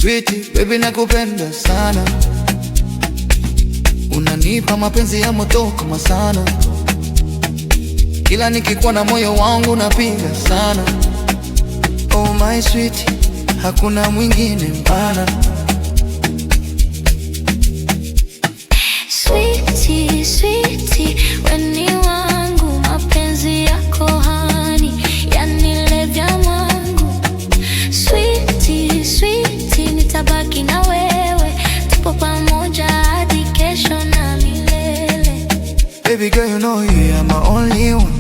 Sweetie, baby nakupenda sana. Unanipa mapenzi ya moto kama sana. Kila nikikuwa na moyo wangu napiga sana. Oh my sweetie, hakuna mwingine mpana. Sweetie, sweetie, we ni wangu, mapenzi yako hani yanilevya mwangu. Sweetie, sweetie, nitabaki na wewe, tupo pamoja hadi kesho na milele. Baby girl, you know you are my only one.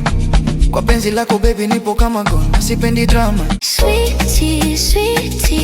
Kwa penzi lako baby nipo kama gonna, sipendi drama. Sweetie, sweetie